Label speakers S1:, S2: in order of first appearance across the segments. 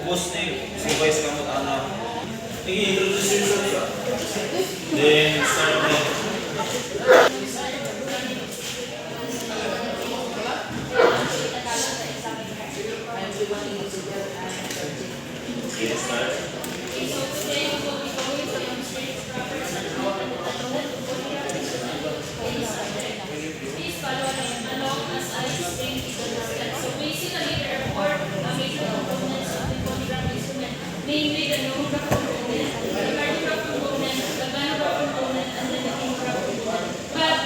S1: boss na si Vice kamot ana. I-introduce yourself. Then start na. Start.
S2: So today we will be going to demonstrate proper assessment and attachment of polygraph instrument for this subject. Please follow along as I explain each of the steps. So basically there are four major components of the polygraph instrument, namely the nomograph component, the cardiograph component, the vanograph component, and then the chemograph component. But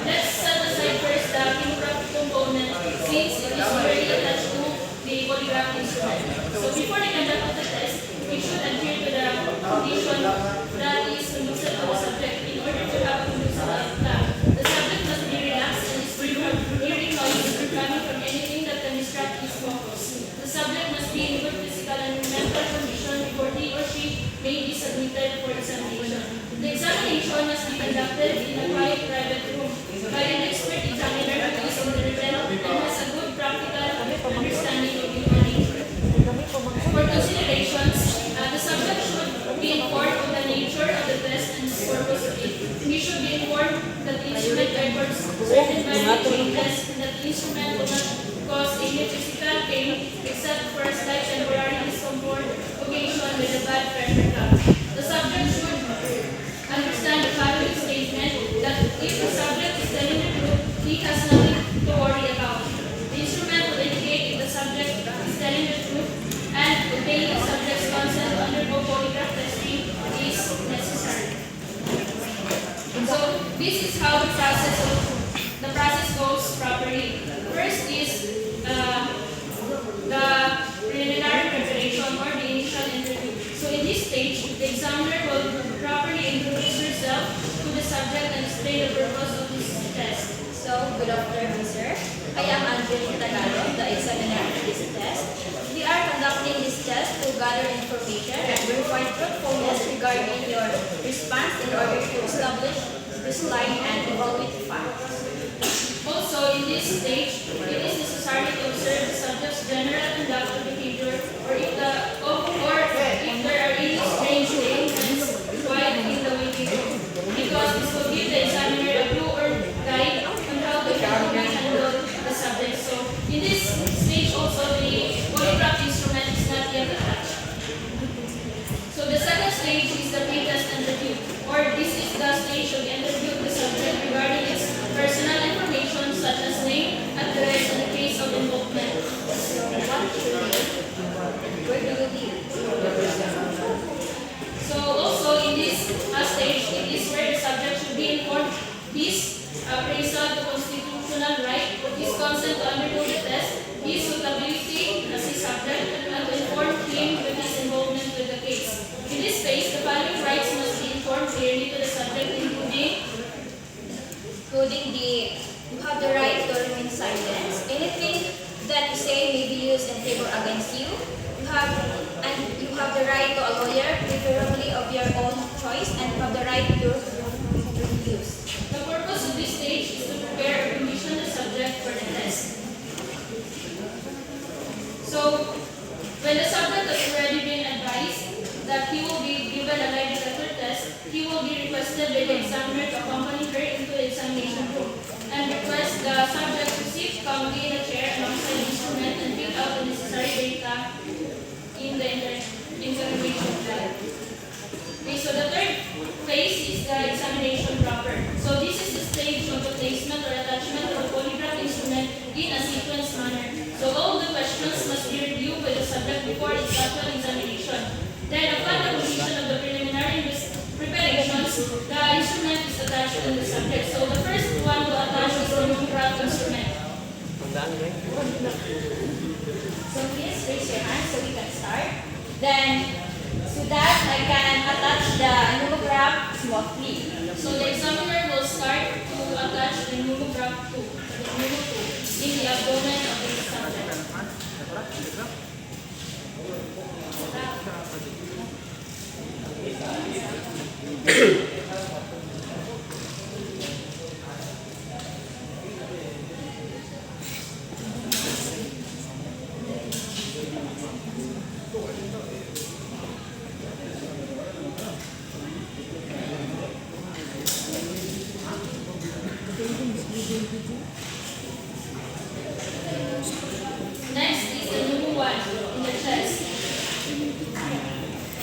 S2: let's set aside first the chemograph component since it is already attached to the polygraph instrument. So before the conduct of the test, we should adhere to the condition that is conducive to the subject. In order to have a conducive outcome, the subject must be relaxed and is free from hearing noises or coming from anything that can distract his focus. The subject must be in good physical and mental condition before he or she may be submitted for examination. The examination must be conducted in a quiet private room by an expert examiner who is competent and has a good practical understanding of human nature. For considerations, the subject should be informed of the nature of the test and the purpose of it. He should be informed that the instrument records certain value changes and that the instrument will not cause any physical pain except for a slight temporary discomfort occasioned with a bad pressure cuff. The subject should understand the following statement that if the subject is telling the truth, he has nothing to worry about. The instrument will indicate if the subject is telling the truth and obtaining the subject's consent to undergo polygraph testing is necessary. So this is how the process goes properly. First is the preliminary preparation or the initial interview. So in this stage, the examiner will properly introduce herself to the subject and explain the purpose of this test.
S3: So, good afternoon, sir. I am Angel Tagalog, the examiner for this test. We are conducting this test to gather information and verify truthfulness regarding your response in order to establish baseline and evaluate facts.
S2: Also, in this stage, it is necessary to observe the subject's general conduct or behavior, or if there are any strange statements while in the waiting room, because this will give the examiner a clue or guide on how to effectively handle the subject. So, in this stage also, the polygraph instrument is not yet attached. So, the second stage is the pre-test interview, or this is the stage of the interview of the subject regarding its personal information such as name, address, and the case of involvement.
S3: So, what should you do? Where do you live?
S2: So also in this stage, it is where the subject should be informed his appraisal to constitutional right, his consent to undergo the test, his suitability as a subject, and to inform him with his involvement with the case. In this phase, the following rights must be informed clearly to the subject, including
S3: you have the right to remain silent. Anything that you say may be used in favor against you. You have the right to a lawyer, preferably of your own choice, and you have the right to refuse.
S2: the purpose of this stage is to prepare or condition the subject for the test. So, when the subject has already been advised that he will be given a lie detector test, he will be requested by the examiner to accompany her into the examination room and request the subject to sit calmly in a chair alongside the instrument and fill out the necessary data in the examination lab. Okay, so the third phase is the examination proper. So this is the stage of the placement or attachment of the polygraph instrument in a sequence manner. So all the questions must be reviewed by the subject before its actual examination. Then upon the completion of the preliminary preparations, the instrument is attached to the subject. So the first one to attach is the nomograph instrument.
S3: So please raise your hand so we can start. Then, so that I can attach the nomograph smoothly.
S2: So the examiner will start to attach the nomograph in the abdomen of the subject.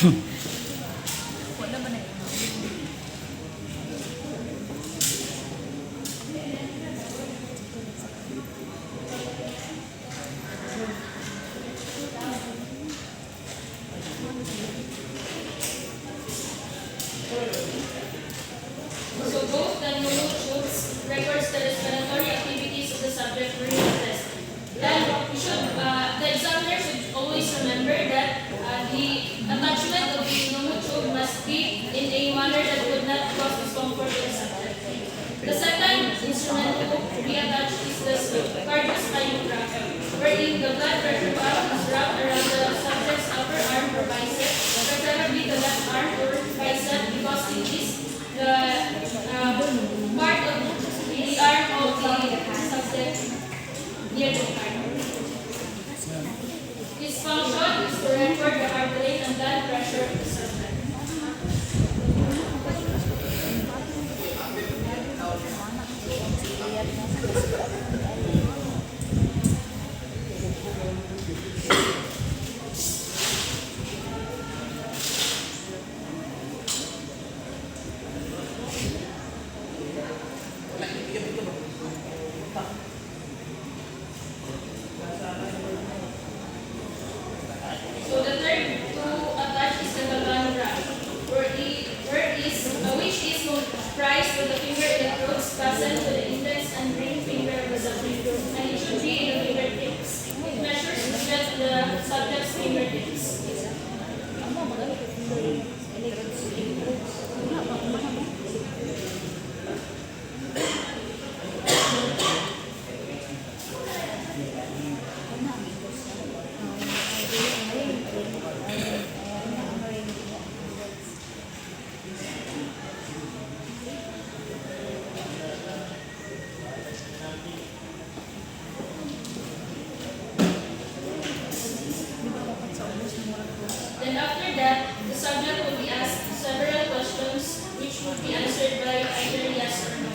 S2: So both the notes records the respiratory activities of the subject during the test. Then the examiner should always remember that the attachment of the tube must be in a manner that would not cause discomfort to the subject. The second instrument to be attached is the cardiospinograph, wherein the blood pressure valve is wrapped around the subject's upper arm or bicep, preferably the left arm or bicep, because it is the part of the arm of the subject near the heart. Its function is to record the heart rate and blood pressure of the subject. So the third to attach is the galvanograph, which is comprised with the finger electrodes fastened to the index and ring finger of the subject, and it should be in the fingertips. It measures the strength of the subject's fingertips. Then after that, the subject will be asked several questions which will be answered by either yes or no.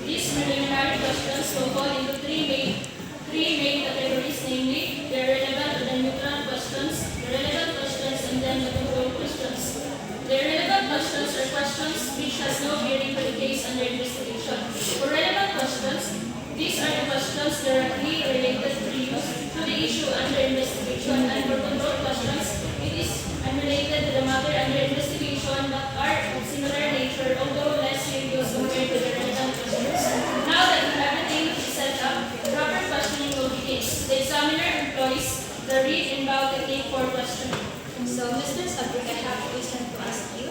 S2: These preliminary questions will fall into three main categories, namely the relevant and the neutral questions, the relevant questions, and then the control questions. The relevant questions are questions which has no bearing to the case under investigation. For relevant questions, these are the questions directly related to the issue under investigation, and for control questions, it is unrelated to the matter under investigation but are of similar nature, although less serious compared to the relevant questions. Now that everything is set up, proper questioning will begin. The examiner employs the read and bow technique for questioning.
S3: So, Mr. Subject, I have a question to ask you.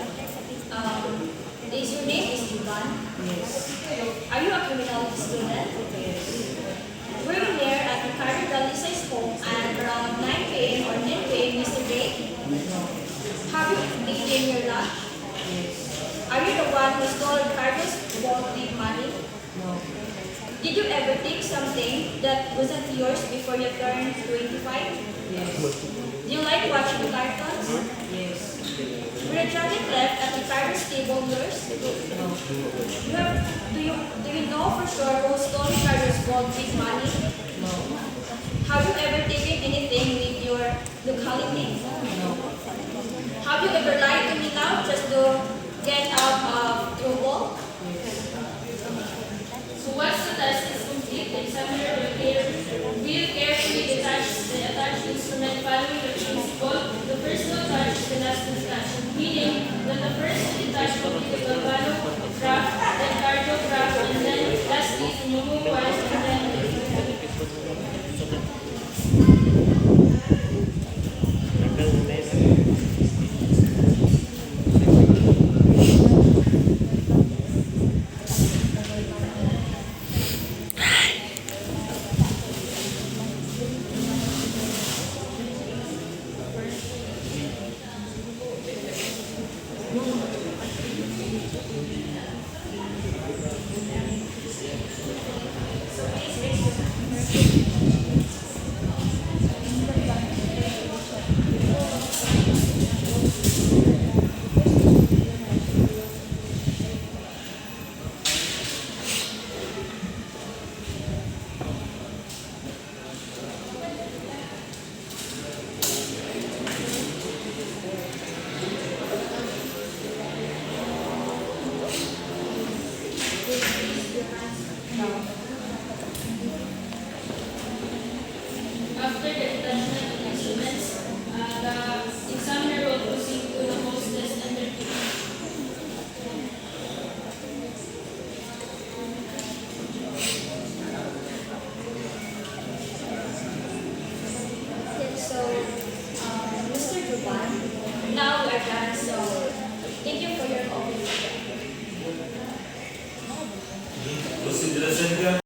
S3: Is your name is Ivan?
S4: Yes.
S3: Are you a criminology student?
S4: Yes.
S3: Were you there at the Carter Dalisay's home at around 9 p.m. or 10 p.m. yesterday?
S4: No.
S3: Have you eaten your lunch?
S4: Yes.
S3: Are you the one who stole Carter's vault with money?
S4: No.
S3: Did you ever take something that wasn't yours before you turned 25?
S4: Yes.
S3: Do you like watching cartoons?
S4: Yes.
S3: Were the jacket left at the Carter's table yours?
S4: No.
S3: Do you know for sure who stole Carter's vault with money?
S4: No.
S3: Have you ever taken anything with your locality?
S4: No.
S3: Have you ever lied to me now just to get out of trouble?
S2: So once the test is complete, the examiner will carefully detach the attached instrument following the principle. The first to attach is the last to detach, meaning that the first to detach will be the galvanograph, then cardiograph, and then lastly the pneumowise, and then the after the